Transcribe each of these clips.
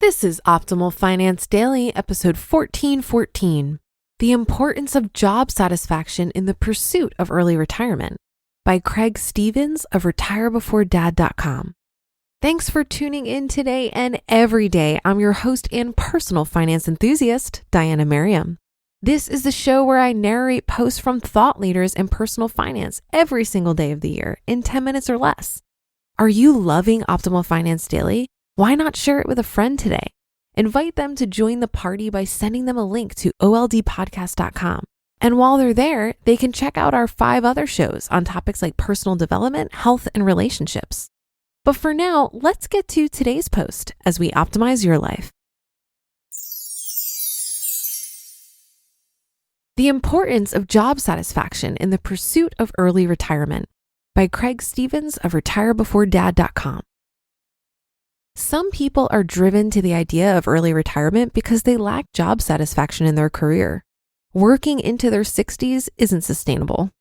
This is Optimal Finance Daily, episode 1414, The Importance of Job Satisfaction in the Pursuit of Early Retirement by Craig Stevens of retirebeforedad.com. Thanks for tuning in today and every day. I'm your host and personal finance enthusiast, Diana Merriam. This is the show where I narrate posts from thought leaders in personal finance every single day of the year in 10 minutes or less. Are you loving Optimal Finance Daily? Why not share it with a friend today? Invite them to join the party by sending them a link to oldpodcast.com. And while they're there, they can check out our 5 other shows on topics like personal development, health, and relationships. But for now, let's get to today's post as we optimize your life. The Importance of Job Satisfaction in the Pursuit of Early Retirement by Craig Stevens of retirebeforedad.com. Some people are driven to the idea of early retirement because they lack job satisfaction in their career. Working into their 60s isn't sustainable.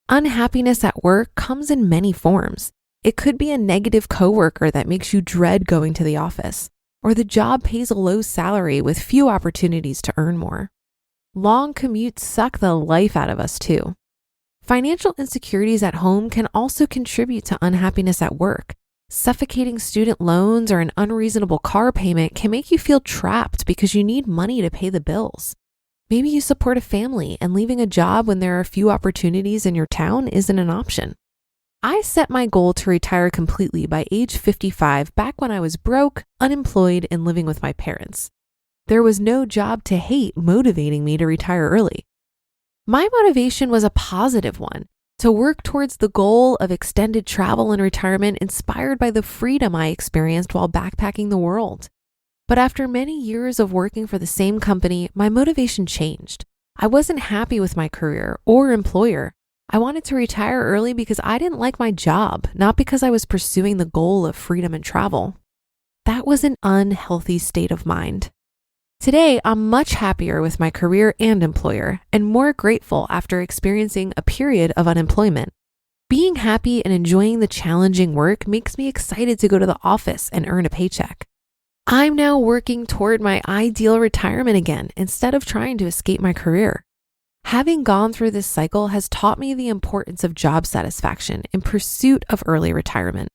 Unhappiness at work comes in many forms. It could be a negative coworker that makes you dread going to the office, or the job pays a low salary with few opportunities to earn more. Long commutes suck the life out of us too. Financial insecurities at home can also contribute to unhappiness at work. Suffocating student loans or an unreasonable car payment can make you feel trapped because you need money to pay the bills. Maybe you support a family and leaving a job when there are few opportunities in your town isn't an option. I set my goal to retire completely by age 55 back when I was broke, unemployed, and living with my parents. There was no job to hate motivating me to retire early. My motivation was a positive one, to work towards the goal of extended travel and retirement inspired by the freedom I experienced while backpacking the world. But after many years of working for the same company, my motivation changed. I wasn't happy with my career or employer. I wanted to retire early because I didn't like my job, not because I was pursuing the goal of freedom and travel. That was an unhealthy state of mind. Today, I'm much happier with my career and employer, and more grateful after experiencing a period of unemployment. Being happy and enjoying the challenging work makes me excited to go to the office and earn a paycheck. I'm now working toward my ideal retirement again instead of trying to escape my career. Having gone through this cycle has taught me the importance of job satisfaction in pursuit of early retirement.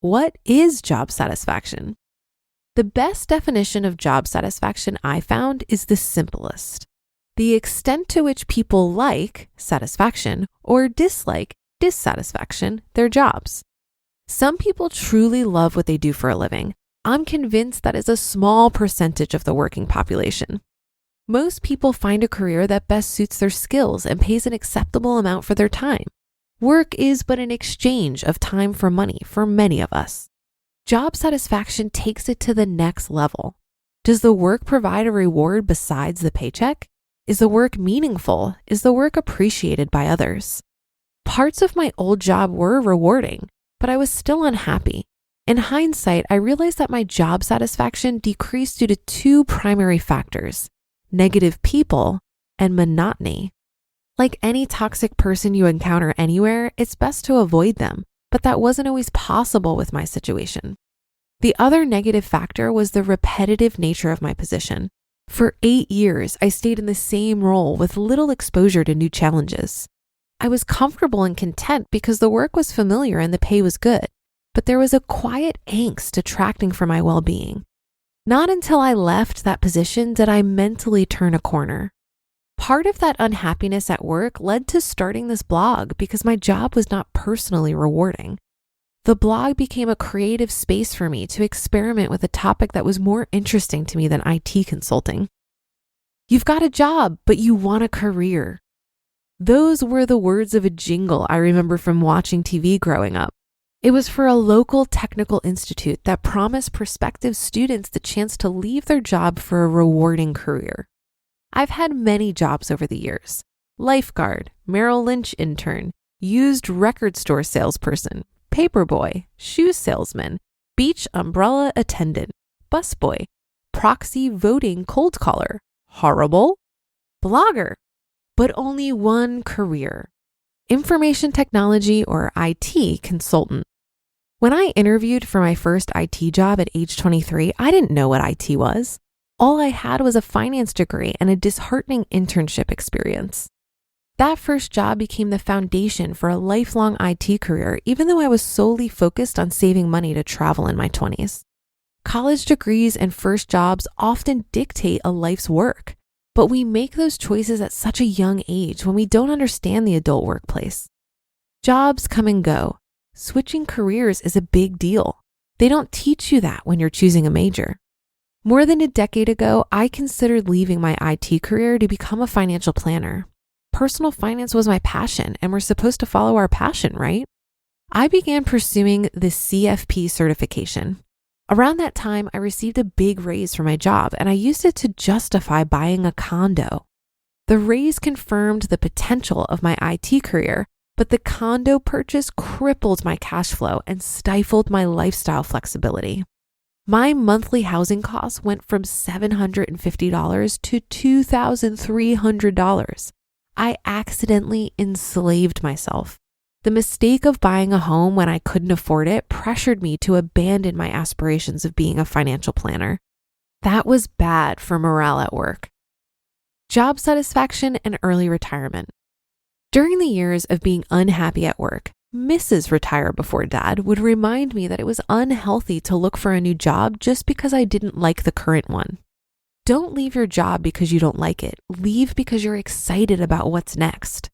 What is job satisfaction? The best definition of job satisfaction I found is the simplest: the extent to which people like satisfaction or dislike dissatisfaction their jobs. Some people truly love what they do for a living. I'm convinced that is a small percentage of the working population. Most people find a career that best suits their skills and pays an acceptable amount for their time. Work is but an exchange of time for money for many of us. Job satisfaction takes it to the next level. Does the work provide a reward besides the paycheck? Is the work meaningful? Is the work appreciated by others? Parts of my old job were rewarding, but I was still unhappy. In hindsight, I realized that my job satisfaction decreased due to 2 primary factors: negative people and monotony. Like any toxic person you encounter anywhere, it's best to avoid them. But that wasn't always possible with my situation. The other negative factor was the repetitive nature of my position. For 8 years, I stayed in the same role with little exposure to new challenges. I was comfortable and content because the work was familiar and the pay was good, but there was a quiet angst detracting from my well-being. Not until I left that position did I mentally turn a corner. Part of that unhappiness at work led to starting this blog because my job was not personally rewarding. The blog became a creative space for me to experiment with a topic that was more interesting to me than IT consulting. You've got a job, but you want a career. Those were the words of a jingle I remember from watching TV growing up. It was for a local technical institute that promised prospective students the chance to leave their job for a rewarding career. I've had many jobs over the years: lifeguard, Merrill Lynch intern, used record store salesperson, paperboy, shoe salesman, beach umbrella attendant, busboy, proxy voting cold caller, horrible, blogger, but only one career: information technology or IT consultant. When I interviewed for my first IT job at age 23, I didn't know what IT was. All I had was a finance degree and a disheartening internship experience. That first job became the foundation for a lifelong IT career, even though I was solely focused on saving money to travel in my 20s. College degrees and first jobs often dictate a life's work, but we make those choices at such a young age when we don't understand the adult workplace. Jobs come and go. Switching careers is a big deal. They don't teach you that when you're choosing a major. More than a decade ago, I considered leaving my IT career to become a financial planner. Personal finance was my passion, and we're supposed to follow our passion, right? I began pursuing the CFP certification. Around that time, I received a big raise for my job, and I used it to justify buying a condo. The raise confirmed the potential of my IT career, but the condo purchase crippled my cash flow and stifled my lifestyle flexibility. My monthly housing costs went from $750 to $2,300. I accidentally enslaved myself. The mistake of buying a home when I couldn't afford it pressured me to abandon my aspirations of being a financial planner. That was bad for morale at work. Job satisfaction and early retirement. During the years of being unhappy at work, Mrs. Retire Before Dad would remind me that it was unhealthy to look for a new job just because I didn't like the current one. Don't leave your job because you don't like it. Leave because you're excited about what's next.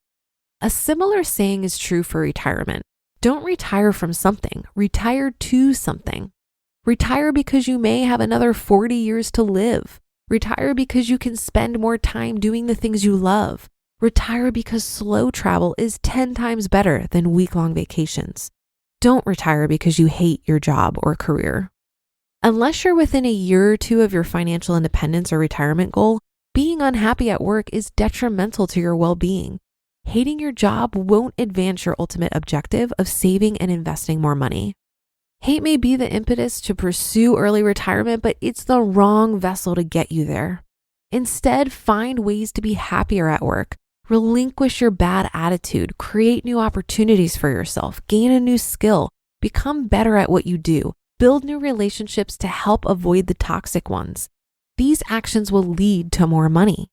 A similar saying is true for retirement. Don't retire from something, retire to something. Retire because you may have another 40 years to live. Retire because you can spend more time doing the things you love. Retire because slow travel is 10 times better than week-long vacations. Don't retire because you hate your job or career. Unless you're within a year or two of your financial independence or retirement goal, being unhappy at work is detrimental to your well-being. Hating your job won't advance your ultimate objective of saving and investing more money. Hate may be the impetus to pursue early retirement, but it's the wrong vessel to get you there. Instead, find ways to be happier at work. Relinquish your bad attitude, create new opportunities for yourself, gain a new skill, become better at what you do, build new relationships to help avoid the toxic ones. These actions will lead to more money.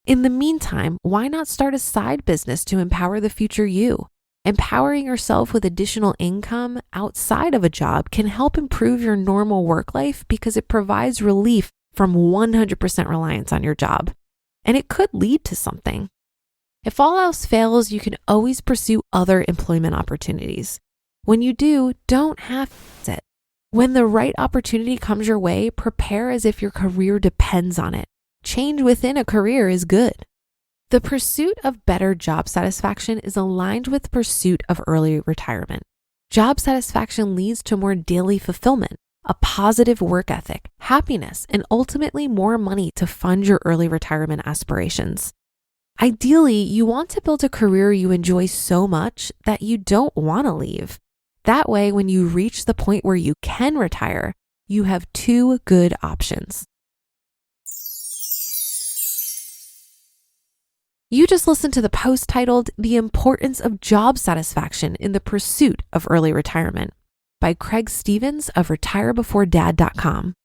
In the meantime, why not start a side business to empower the future you? Empowering yourself with additional income outside of a job can help improve your normal work life because it provides relief from 100% reliance on your job. And it could lead to something. If all else fails, you can always pursue other employment opportunities. When you do, don't half-ass it. When the right opportunity comes your way, prepare as if your career depends on it. Change within a career is good. The pursuit of better job satisfaction is aligned with the pursuit of early retirement. Job satisfaction leads to more daily fulfillment, a positive work ethic, happiness, and ultimately more money to fund your early retirement aspirations. Ideally, you want to build a career you enjoy so much that you don't want to leave. That way, when you reach the point where you can retire, you have two good options. You just listened to the post titled The Importance of Job Satisfaction in the Pursuit of Early Retirement by Craig Stevens of retirebeforedad.com.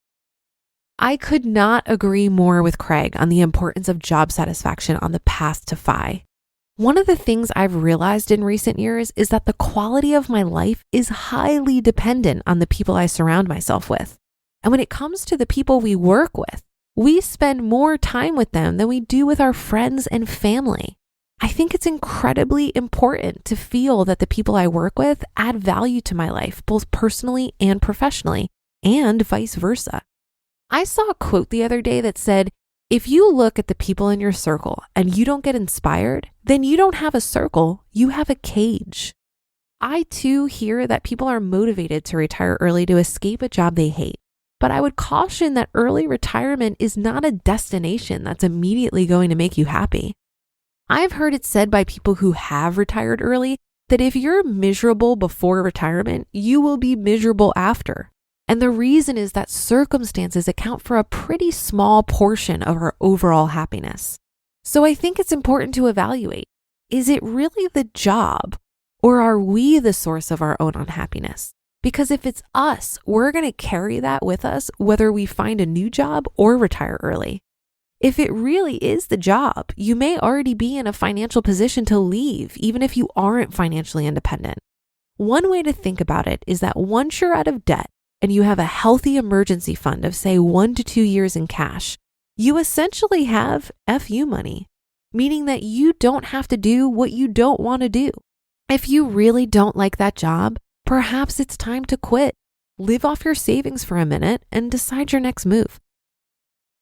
I could not agree more with Craig on the importance of job satisfaction on the path to FI. One of the things I've realized in recent years is that the quality of my life is highly dependent on the people I surround myself with. And when it comes to the people we work with, we spend more time with them than we do with our friends and family. I think it's incredibly important to feel that the people I work with add value to my life, both personally and professionally, and vice versa. I saw a quote the other day that said, if you look at the people in your circle and you don't get inspired, then you don't have a circle, you have a cage. I too hear that people are motivated to retire early to escape a job they hate. But I would caution that early retirement is not a destination that's immediately going to make you happy. I've heard it said by people who have retired early that if you're miserable before retirement, you will be miserable after. And the reason is that circumstances account for a pretty small portion of our overall happiness. So I think it's important to evaluate, is it really the job, or are we the source of our own unhappiness? Because if it's us, we're going to carry that with us, whether we find a new job or retire early. If it really is the job, you may already be in a financial position to leave, even if you aren't financially independent. One way to think about it is that once you're out of debt and you have a healthy emergency fund of, say, 1 to 2 years in cash, you essentially have FU money, meaning that you don't have to do what you don't want to do. If you really don't like that job, perhaps it's time to quit, live off your savings for a minute, and decide your next move.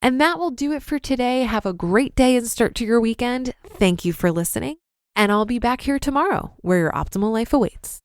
And that will do it for today. Have a great day and start to your weekend. Thank you for listening, and I'll be back here tomorrow where your optimal life awaits.